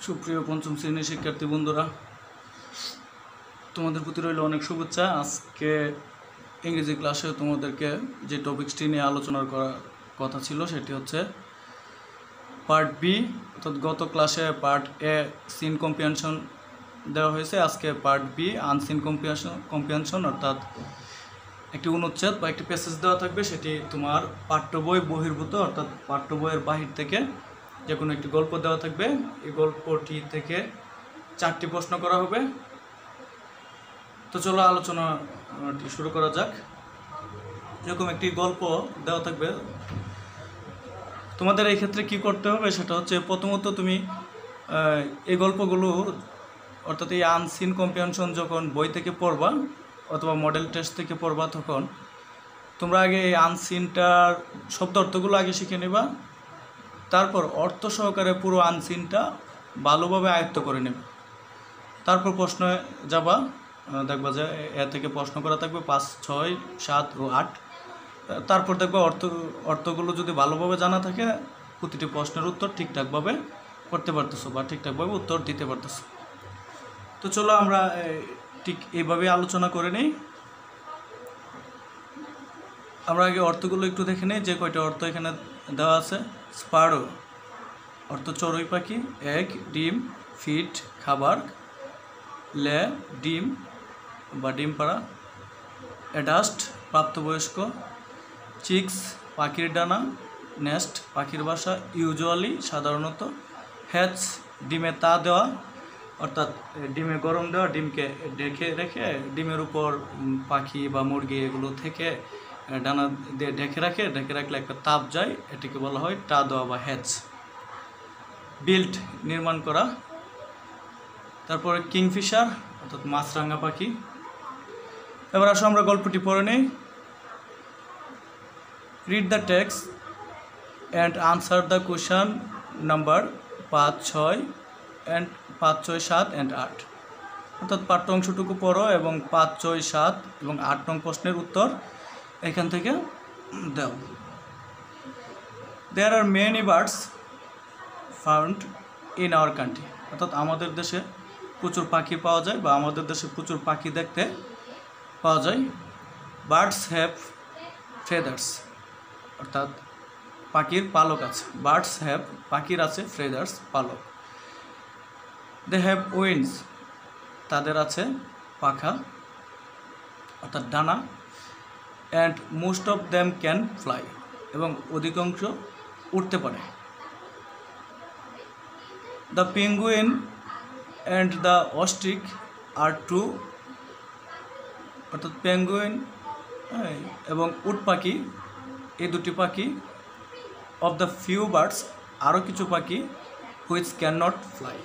সুপ্রিয় পঞ্চম শ্রেণীর শিক্ষার্থী বন্ধুরা, তোমাদের প্রতি রইল অনেক শুভেচ্ছা। আজকে ইংরেজি ক্লাসে তোমাদেরকে যে টপিকসটি নিয়ে আলোচনা করার কথা ছিল সেটি হচ্ছে পার্ট বি, অর্থাৎ গত ক্লাসে পার্ট এ সিন কম্প্রিহেনশন দেওয়া হয়েছে। আজকে পার্ট বি আনসিন কম্প্রিহেনশন, অর্থাৎ একটি অনুচ্ছেদ বা একটি প্যাসেজ দেওয়া থাকবে, সেটি তোমার পাঠ্য বই বহির্ভূত, অর্থাৎ পাঠ্য বইয়ের বাহির থেকে যে কোনো একটি গল্প দেওয়া থাকবে। এই গল্পটি থেকে 4টি প্রশ্ন করা হবে। তো চলো আলোচনাটি শুরু করা যাক। এরকম একটি গল্প দেওয়া থাকবে, তোমাদের এই ক্ষেত্রে কি করতে হবে সেটা হচ্ছে, প্রথমত তুমি এই গল্পগুলো অর্থাৎ এই আনসিন কম্প্রিহেনশন যখন বই থেকে পড়বা অথবা মডেল টেস্ট থেকে পড়বা, তখন তোমরা আগে এই আনসিনটার শব্দ অর্থগুলো আগে শিখে নেবা, তারপর অর্থ সহকারে পুরো আনসিনটা ভালোভাবে আয়ত্ত করে নেবে। তারপর প্রশ্নে যাবা, দেখবা যে এ থেকে প্রশ্ন করা থাকবে 5, 6, 7 ও 8। তারপর দেখবা অর্থগুলো যদি ভালোভাবে জানা থাকে, প্রতিটি প্রশ্নের উত্তর ঠিকঠাকভাবে করতে পারতেছো বা ঠিকঠাকভাবে উত্তর দিতে পারতেছো। তো চলো আমরা ঠিক এইভাবে আলোচনা করে নিই। আমরা আগে অর্থগুলো একটু দেখে নিই, যে কয়টা অর্থ এখানে দেওয়া আছে। স্পারো অর্থ চড়ুই পাখি, এগ ডিম, ফিড খাবার, লে ডিম বা ডিম পাড়া, অ্যাডাল্ট প্রাপ্তবয়স্ক, চিক্স পাখির ডানা, নেস্ট পাখির বাসা, ইউজুয়ালি সাধারণত, হ্যাচ ডিমে তা দেওয়া অর্থাৎ ডিমে গরম দেওয়া, ডিমকে ঢেকে রেখে ডিমের উপর পাখি বা মুরগি এগুলো থেকে ডানা দিয়ে ঢেকে রাখলে একটা তাপ যায়, এটিকে বলা হয় টা দেওয়া বা হ্যাচ। বিল্ড নির্মাণ করা। তারপরে কিংফিশার অর্থাৎ মাছরাঙা পাখি। এবার আসো আমরা গল্পটি পড়ে নিই। Read the text and answer the question number 5, 6 and 5, 6, 7 and 8, অর্থাৎ পাঠ্য অংশটুকু পড়ো এবং 5, 6, 7 এবং 8 নং প্রশ্নের উত্তর এখান থেকে দাও। There are many birds found in our country, অর্থাৎ আমাদের দেশে প্রচুর পাখি পাওয়া যায় বা আমাদের দেশে প্রচুর পাখি দেখতে পাওয়া যায়। বার্ডস হ্যাভ ফেদার্স, অর্থাৎ পাখির পালক আছে। বার্ডস হ্যাভ পাখির আছে, ফেদার্স পালক। দে হ্যাভ উইংস, তাদের আছে পাখা অর্থাৎ ডানা। And most of them can fly, এবং অধিকাংশ উঠতে পারে। The penguin and the ostrich are two, অর্থাৎ পেঙ্গুইন এবং উট পাখি এই দুটি পাখি, অফ দ্য ফিউ বার্ডস আরও কিছু পাখি, হুইচ ক্যান নট ফ্লাই,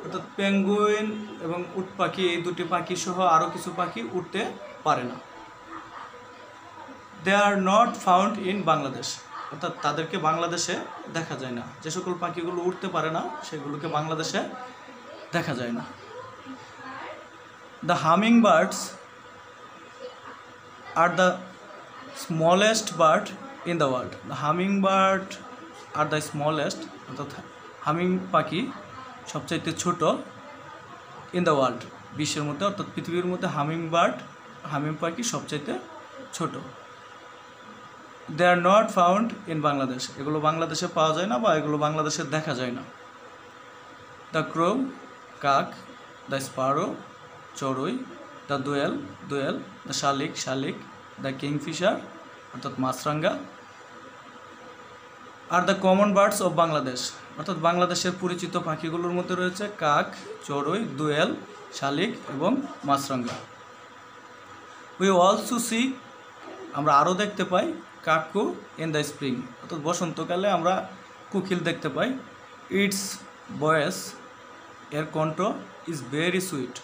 অর্থাৎ পেঙ্গুইন এবং উট পাখি এই দুটি পাখি সহ আরও কিছু পাখি উঠতে পারে না। They are not found in Bangladesh, অর্থাৎ তাদেরকে বাংলাদেশে দেখা যায় না। যে সকল পাখিগুলো উঠতে পারে না সেগুলোকে বাংলাদেশে দেখা যায় না। The humming birds are the smallest bird in the world, the humming bird are the smallest, অর্থাৎ হামিং পাখি সবচাইতে ছোট, ইন দ্য ওয়ার্ল্ড বিশ্বের মধ্যে, অর্থাৎ পৃথিবীর মধ্যে হামিং পাখি সবচাইতে ছোট। They are not found in Bangladesh, এগুলো বাংলাদেশে পাওয়া যায় না বা এগুলো বাংলাদেশে দেখা যায় না। দ্য ক্রো কাক, দ্য স্পারো চড়ুই, the doyel, the shalik, the kingfisher অর্থাৎ মাছরাঙ্গা, আর the common birds of Bangladesh, অর্থাৎ বাংলাদেশের পরিচিত পাখিগুলোর মধ্যে রয়েছে কাক, চড়ুই, দোয়েল, শালিক এবং মাছরাঙ্গা। উই অলসো সি, আমরা আরও দেখতে পাই কাকু ইন দ্য স্প্রিং, অর্থাৎ বসন্তকালে আমরা কোকিল দেখতে পাই। ইটস ভয়েস, এর কণ্ঠ, ইজ ভেরি সুইট,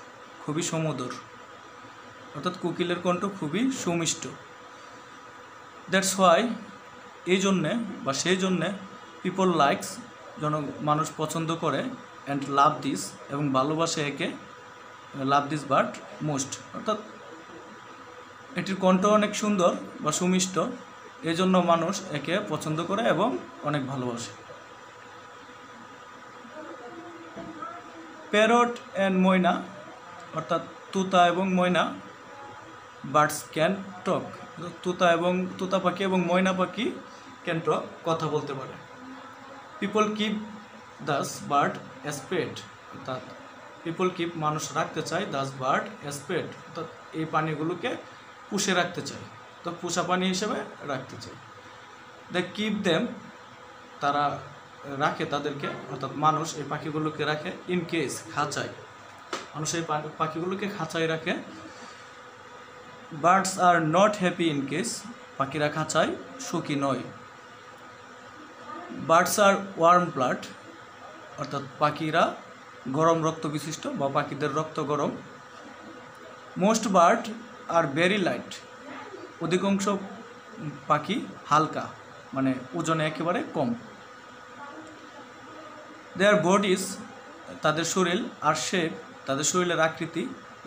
খুবই সুমধুর, অর্থাৎ কোকিলের কণ্ঠ খুবই সুমিষ্ট। দ্যাটস হোয়াই, এই জন্যে বা সেই জন্যে, পিপল লাইকস, মানুষ পছন্দ করে, অ্যান্ড লাভ দিস, এবং ভালোবাসে একে, লাভ দিস বার্ড মোস্ট, অর্থাৎ এটির কণ্ঠ অনেক সুন্দর বা সুমিষ্ট, এই জন্য মানুষ একে পছন্দ করে এবং অনেক ভালোবাসে। প্যারট অ্যান্ড ময়না অর্থাৎ তুতা এবং ময়না বার্ডস ক্যান টক, তুতা পাখি এবং ময়না পাখি ক্যান টক, কথা বলতে পারে। People keep this bird as pet, অর্থাৎ পিপল কিপ মানুষ রাখতে চায় দাস বার্ড অ্যাজ পেট, অর্থাৎ এই প্রাণীগুলোকে পুষে রাখতে চায়, তো পোষা প্রাণী হিসেবে রাখতে চায়। দে কিপ দেম, তারা রাখে তাদেরকে, অর্থাৎ মানুষ এই পাখিগুলোকে রাখে ইন কেস, খাঁচায়, মানুষ এই পাখিগুলোকে খাঁচায় রাখে। Birds are not happy in case, পাখিরা খাঁচায় সুখী নয়। বার্ডস আর ওয়ার্ম ব্লাড, অর্থাৎ পাখিরা গরম রক্ত বিশিষ্ট বা পাখিদের রক্ত গরম। Most bird are very light, অধিকাংশ পাখি হালকা, মানে ওজনে একেবারে কম। দেয়ার বডিজ, তাদের শরীর, আর শেপ, তাদের শরীরের আকৃতি,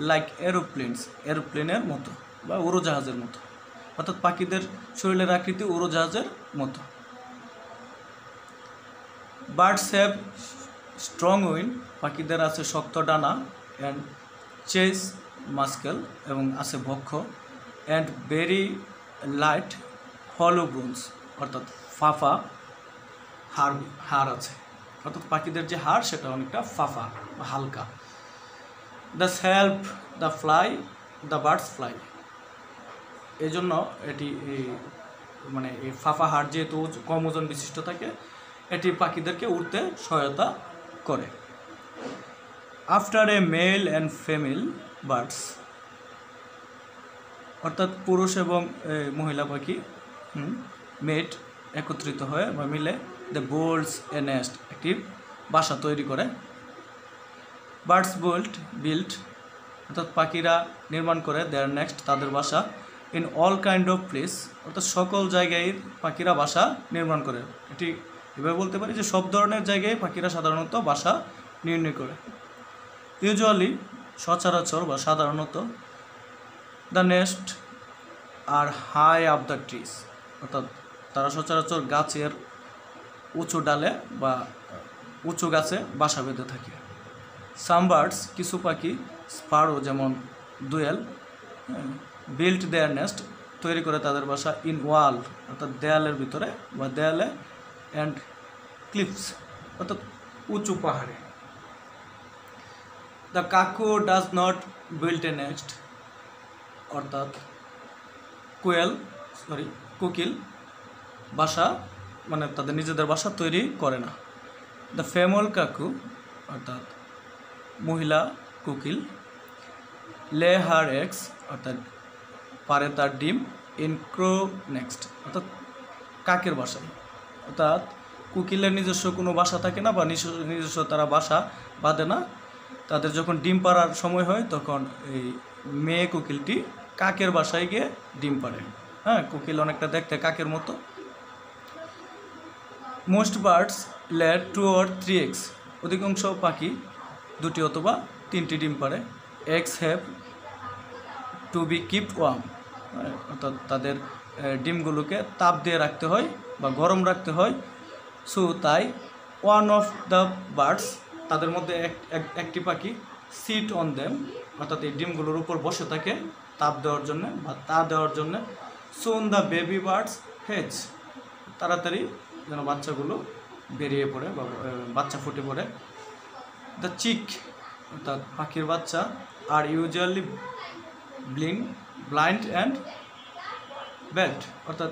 লাইক এরোপ্লেনস, এরোপ্লেনের মতো বা উড়োজাহাজের মতো, অর্থাৎ পাখিদের শরীরের আকৃতি উড়োজাহাজের মতো। বার্ডস হ্যাভ স্ট্রং উইং, পাখিদের আছে শক্ত ডানা, অ্যান্ড চেস মাস্কেল, এবং আছে বক্ষ, অ্যান্ড ভেরি লাইট হলো বোনস, অর্থাৎ ফাফা হাড় আছে, অর্থাৎ পাখিদের যে হাড় সেটা অনেকটা ফাফা বা হালকা। That's help the fly, the birds fly, এই জন্য এটি মানে এই ফাফা হাড় যেহেতু কম ওজন বিশিষ্ট থাকে, এটি পাখিদেরকে উড়তে সহায়তা করে। After a male and female birds, অর্থাৎ পুরুষ এবং মহিলা পাখি মেট একত্রিত হয়ে বা মিলে, দ্য বোল্ডস এ নেস্ট, একটি বাসা তৈরি করে। বার্ডস বিল্ড, অর্থাৎ পাখিরা নির্মাণ করে দেয়ার নেক্সট, তাদের বাসা, in all kind of place, অর্থাৎ সকল জায়গায় পাখিরা বাসা নির্মাণ করে। এটি এভাবে বলতে পারি যে সব ধরনের জায়গায় পাখিরা সাধারণত বাসা নির্ণয় করে। ইউজুয়ালি, সচরাচর বা সাধারণত, the nest are high up the trees, অর্থাৎ তারা সচরাচর গাছের উঁচু ডালে বা উঁচু গাছে বাসা বেঁধে থাকে। সাম বার্ডস, কিছু পাখি, স্পারো যেমন দোয়েল, বিল্ড দেয়ার নেস্ট, তৈরি করে তাদের বাসা, ইন ওয়াল, অর্থাৎ দেয়ালের ভিতরে বা দেয়ালে, অ্যান্ড ক্লিফস, অর্থাৎ উঁচু পাহাড়ে। দ্য কাকু does not build a nest, অর্থাৎ কোকিল বাসা, মানে তাদের নিজেদের বাসা তৈরি করে না। দ্য ফিমেল কাকু, অর্থাৎ মহিলা কোকিল, লে হার এগস, অর্থাৎ পারে তার ডিম, ইন ক্রো নেক্সট, অর্থাৎ কাকের বাসায়, অর্থাৎ কোকিলের নিজস্ব কোনো বাসা থাকে না বা নিজস্ব তারা বাসা বাঁধে না। তাদের যখন ডিম পাড়ার সময় হয় তখন এই মেয়ে কোকিলটি কাকের বাসায় গিয়ে ডিম পাড়ে। হ্যাঁ, কোকিল অনেকটা দেখতে কাকের মতো। মোস্ট বার্ডস লে 2 or 3 eggs, অধিকাংশ পাখি 2টি অথবা 3টি ডিম পাড়ে। Eggs have to be keeped warm, অর্থাৎ তাদের ডিমগুলোকে তাপ দিয়ে রাখতে হয় বা গরম রাখতে হয়। সো তাই ওয়ান অফ দ্য বার্ডস, তাদের মধ্যে একটি পাখি, সিট অন দেম, অর্থাৎ এই ডিমগুলোর উপর বসে থাকে তাপ দেওয়ার জন্য বা তা দেওয়ার জন্য। সোন দ্য বেবি বার্ডস হেজ, তাড়াতাড়ি যেন বাচ্চাগুলো বেরিয়ে পড়ে বা বাচ্চা ফুটে পড়ে। দ্য চিক, অর্থাৎ পাখির বাচ্চা, আর ইউজুয়ালি ব্লাইন্ড অ্যান্ড বেল্ট, অর্থাৎ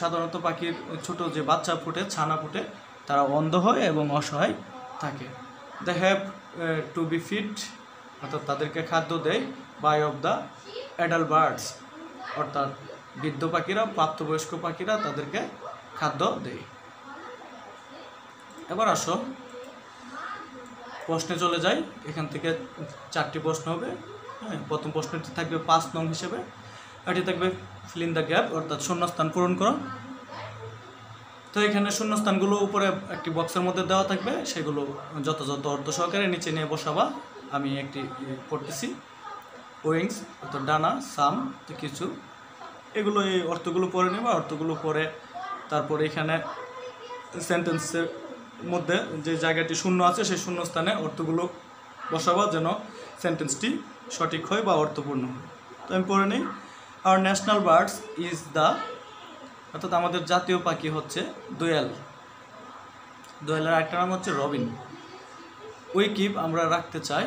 সাধারণত পাখির ছোট যে বাচ্চা ফুটে, ছানা ফুটে, তারা অন্ধ হয় এবং অসহায় থাকে। They have to be feed, অর্থাৎ তাদেরকে খাদ্য দেয় by of the adult birds, অর্থাৎ বৃদ্ধ পাখিরা, প্রাপ্তবয়স্ক পাখিরা তাদেরকে খাদ্য দেয়। এবার আসো প্রশ্নে চলে যাই। এখান থেকে 4টি প্রশ্ন হবে। হ্যাঁ, প্রথম প্রশ্নটি থাকবে 5 নং হিসেবে, এটি থাকবে ফিল ইন দ্য গ্যাপ, অর্থাৎ শূন্যস্থান পূরণ করো। তো এখানে শূন্যস্থানগুলো উপরে একটি বক্সের মধ্যে দেওয়া থাকবে, সেগুলো যথাযথ অর্থ সহকারে নিচে নিয়ে বসাবা। আমি একটি পড়তেছি। উইংস, অর্থাৎ ডানা, সাম, কিছু, এগুলো এই অর্থগুলো পড়ে নেবা। অর্থগুলো পড়ে তারপরে এখানে সেন্টেন্সের মধ্যে যে জায়গাটি শূন্য আছে সেই শূন্যস্থানে অর্থগুলো বসাবা যেন সেন্টেন্সটি সঠিক হয় বা অর্থপূর্ণ হয়। তো আমি পড়ে নিই। Our national birds is the, অর্থাৎ আমাদের জাতীয় পাখি হচ্ছে দোয়েল। দোয়েলের আরেকটা নাম হচ্ছে রবিন। উই কিপ, আমরা রাখতে চাই,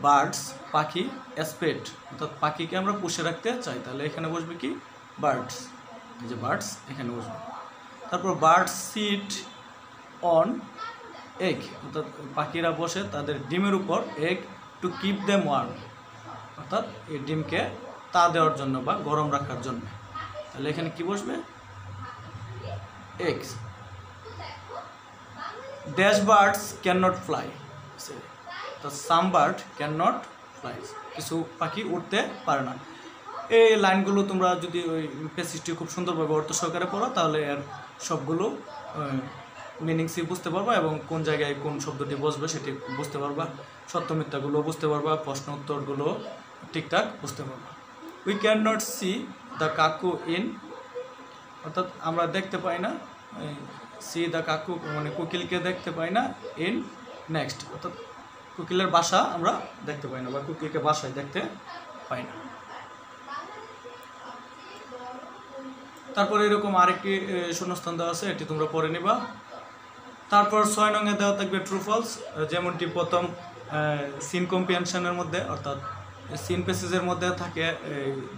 বার্ডস পাখি, এসপেট অর্থাৎ পাখিকে আমরা পুষে রাখতে চাই। তাহলে এখানে বসবে কি বার্ডস, এই যে বার্ডস এখানে বসবে। তারপর বার্ডস সিট অন এগ, অর্থাৎ পাখিরা বসে তাদের ডিমের উপর, egg to keep them warm, অর্থাৎ এই ডিমকে তা দেওয়ার জন্য বা গরম রাখার জন্য। তাহলে এখানে কি বসবে eggs. Dash birds can not fly, তো সাম বার্ড ক্যান নট ফ্লাই, কিছু পাখি উঠতে পারে না। এই লাইনগুলো তোমরা যদি ওই প্যাসেজটি খুব সুন্দরভাবে অর্থ সহকারে পড়ো তাহলে এর সবগুলো মিনিংসই বুঝতে পারবা এবং কোন জায়গায় কোন শব্দটি বসবে সেটি বুঝতে পারবা, সত্য মিথ্যাগুলো বুঝতে পারবা, প্রশ্ন উত্তরগুলো ঠিকঠাক বুঝতে পারবা। We can not C the কাকু ইন, অর্থাৎ আমরা দেখতে পাই না, সি দ্য কাকু মানে কোকিলকে দেখতে পাই না, ইন নেক্সট অর্থাৎ কোকিলের বাসা আমরা দেখতে পাই না বা কোকিলকে বাসায় দেখতে পাই না। তারপর এরকম আরেকটি শূন্যস্থান দেওয়া আছে, এটি তোমরা পড়ে নিবা। তারপর 6 নঙে দেওয়া থাকবে ট্রু ফলস, যেমনটি প্রথম সিন কম্প্রিহেনশনের মধ্যে অর্থাৎ সিন প্যাসেজের মধ্যে থাকে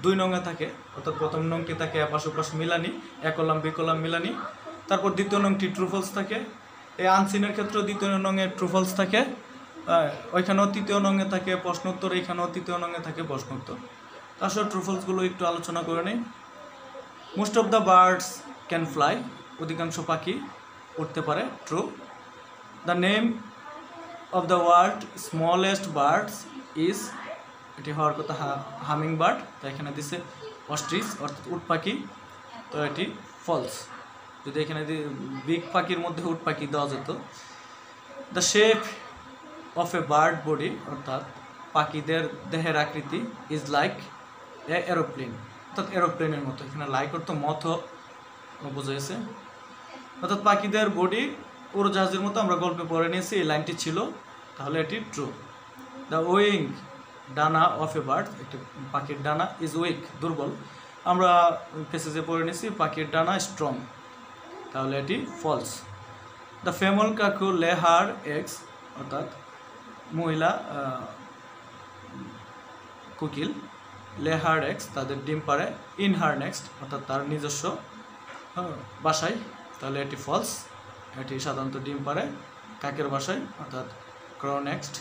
2 নঙে থাকে, অর্থাৎ প্রথম নংটি থাকে এপাশ ওপাশ মিলানি, এ কলাম বি কলাম মিলানি। তারপর দ্বিতীয় নংটি ট্রু ফলস থাকে। এই আনসিনের ক্ষেত্রে দ্বিতীয় নঙে ট্রু ফলস থাকে, ওইখানেও তৃতীয় নঙে থাকে প্রশ্ন উত্তর, এইখানেও তৃতীয় নঙে থাকে প্রশ্ন উত্তর। তাছাড়া ট্রু ফলসগুলো একটু আলোচনা করে নিই। Most of the birds can fly, অধিকাংশ পাখি উঠতে পারে, true. The name of the world smallest birds is, এটি হওয়ার কথা হামিং বার্ড, তো এখানে দিছে অস্ট্রিচ অর্থাৎ উট পাখি, তো এটি ফলস। যদি এখানে বিগ পাখির মধ্যে উট পাখি দেওয়া যেত। The shape of a bird body, অর্থাৎ পাখিদের দেহের আকৃতি, ইজ লাইক এ এরোপ্লেন, অর্থাৎ এরোপ্লেনের মতো। এখানে লাইক অর্থ মত বোঝাইছে, অর্থাৎ পাখিদের বডি উড়োজাহাজের মতো আমরা গল্পে পড়ে নিয়েছি, এই লাইনটি ছিল, তাহলে এটি ট্রু। দ্য উইং, ডানা অফ এ বার্ড, একটি পাখির ডানা, ইজ উইক, দুর্বল, আমরা প্যাসেজে পড়ে নিয়েছি পাখির ডানা স্ট্রং, তাহলে এটি ফলস। দ্য ফিমেল কাকু লে হার এগস, অর্থাৎ মহিলা কোকিল, লে হার এগস তাদের ডিম পারে, ইন হার নেক্সট অর্থাৎ তার নিজস্ব বাসায়, তাহলে এটি ফলস। এটি সাধারণত ডিম পারে কাকের বাসায় অর্থাৎ crow next.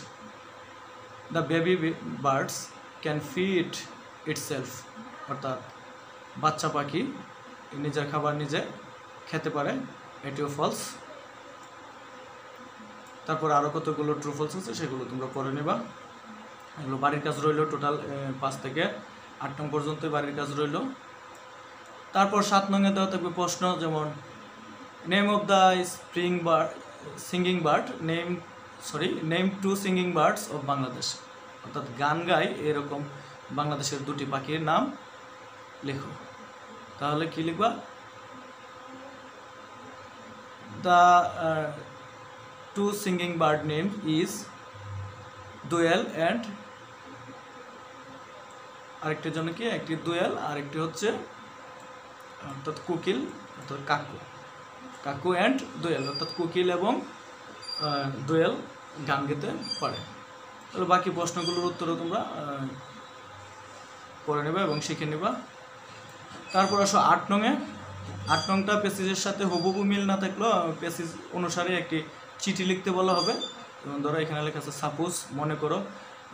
The baby birds can feed itself, অর্থাৎ বাচ্চা পাখি নিজের খাবার নিজে খেতে পারে, এটিও ফলস। তারপর আরও কতগুলো ট্রু ফলস আছে সেগুলো তোমরা পড়ে নেবা। এগুলো বাড়ির কাজ রইল, টোটাল 5 থেকে 8 নং পর্যন্ত বাড়ির কাজ রইল। তারপর 7 নঙে দেওয়া থাকবে প্রশ্ন, যেমন name of the spring bird singing bird, name 2 singing birds of Bangladesh, অর্থাৎ গান গায় এরকম বাংলাদেশের 2টি পাখির নাম লেখো। তাহলে কি লিখবা? The 2 singing bird name is doyel and, আরেকটির জন্য কি, একটি দোয়েল আর একটি হচ্ছে অর্থাৎ কোকিল অর্থাৎ কাকু অ্যান্ড দোয়েল, অর্থাৎ কোকিল এবং দোয়েল গান গেতে পারে। তাহলে বাকি প্রশ্নগুলোর উত্তরও তোমরা পড়ে নেবা এবং শিখে নেবা। তারপর আসো 8 নঙে। 8 নংটা প্যাসেজের সাথে হুবহু মিল না থাকলেও প্যাসেজ অনুসারে একটি চিঠি লিখতে বলা হবে। যেমন ধরো এখানে লেখা আছে সাপোজ, মনে করো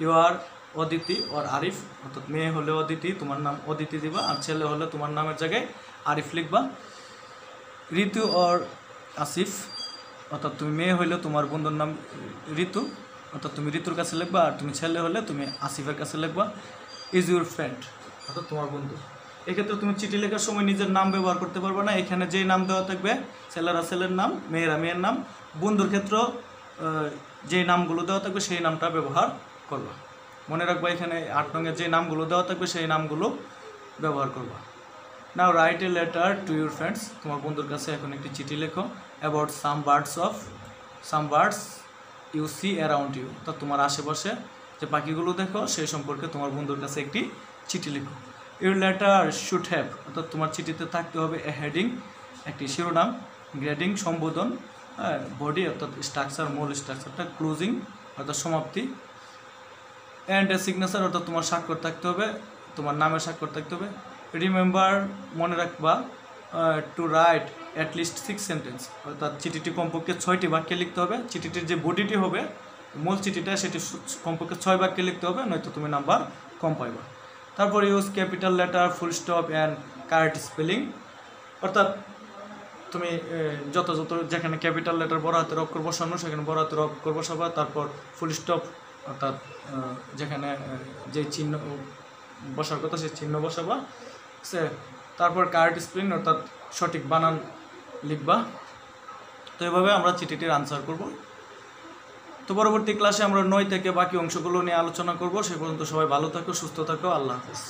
you are Aditi or Arif, অর্থাৎ মেয়ে হলে অদিতি, তোমার নাম অদিতি দিবা, আর ছেলে হলে তোমার নামের জায়গায় আরিফ লিখবা। ঋতু অর আসিফ, অর্থাৎ তুমি মেয়ে হইলে তোমার বন্ধুর নাম ঋতু, অর্থাৎ তুমি ঋতুর কাছে লিখবা, আর তুমি ছেলে হলে তুমি আসিফের কাছে লিখবা। ইজ ইউর ফ্রেন্ড, অর্থাৎ তোমার বন্ধু। এক্ষেত্রে তুমি চিঠি লেখার সময় নিজের নাম ব্যবহার করতে পারবে না, এখানে যেই নাম দেওয়া থাকবে ছেলেরা ছেলের নাম, মেয়েরা মেয়ের নাম। বন্ধুর ক্ষেত্রে যেই নামগুলো দেওয়া থাকবে সেই নামটা ব্যবহার করবা। মনে রাখবা এখানে 8 নঙে যে নামগুলো দেওয়া থাকবে সেই নামগুলো ব্যবহার করবা। Now write a letter to your friends, তোমার বন্ধুর কাছে এখন একটি চিঠি লেখো। About some birds you see around you, অর্থাৎ তোমার আশেপাশে যে পাখিগুলো দেখো সেই সম্পর্কে তোমার বন্ধুর কাছে একটি চিঠি লিখো। ইউর লেটার শুড হ্যাভ, অর্থাৎ তোমার চিঠিতে থাকতে হবে এ হেডিং, একটি শিরোনাম, গ্রেডিং সম্বোধন, বডি অর্থাৎ স্ট্রাকচার, মূল স্ট্রাকচারটা, ক্লোজিং অর্থাৎ সমাপ্তি, অ্যান্ড এ সিগনেচার অর্থাৎ তোমার স্বাক্ষর থাকতে হবে, তোমার নামের স্বাক্ষর থাকতে হবে। রিমেম্বার মনে রাখবা, টু রাইট অ্যাটলিস্ট 6 সেন্টেন্স, অর্থাৎ চিঠিটি কমপক্ষে 6টি বাক্যে লিখতে হবে। চিঠিটির যে বডিটি হবে মূল চিঠিটা সেটি কমপক্ষে 6 বাক্যে লিখতে হবে, নয়তো তুমি নাম্বার কম পাইবা। তারপর use capital letter, full stop and correct spelling, অর্থাৎ তুমি যথাযথ যেখানে ক্যাপিটাল লেটার বড় হাতের অক্ষর বসানো সেখানে বড় হাতের অক্ষর বসাবা। তারপর ফুল স্টপ অর্থাৎ যেখানে যে চিহ্ন বসার কথা সেই চিহ্ন বসাবা। তারপর কারেক্ট স্পেলিং অর্থাৎ সঠিক বানান লিখবা। তো এভাবে আমরা চিঠিটির আনসার করব। তো পরবর্তী ক্লাসে আমরা 9 থেকে বাকি অংশগুলো নিয়ে আলোচনা করব। সে পর্যন্ত সবাই ভালো থাকো, সুস্থ থাকো, আল্লাহ হাফেজ।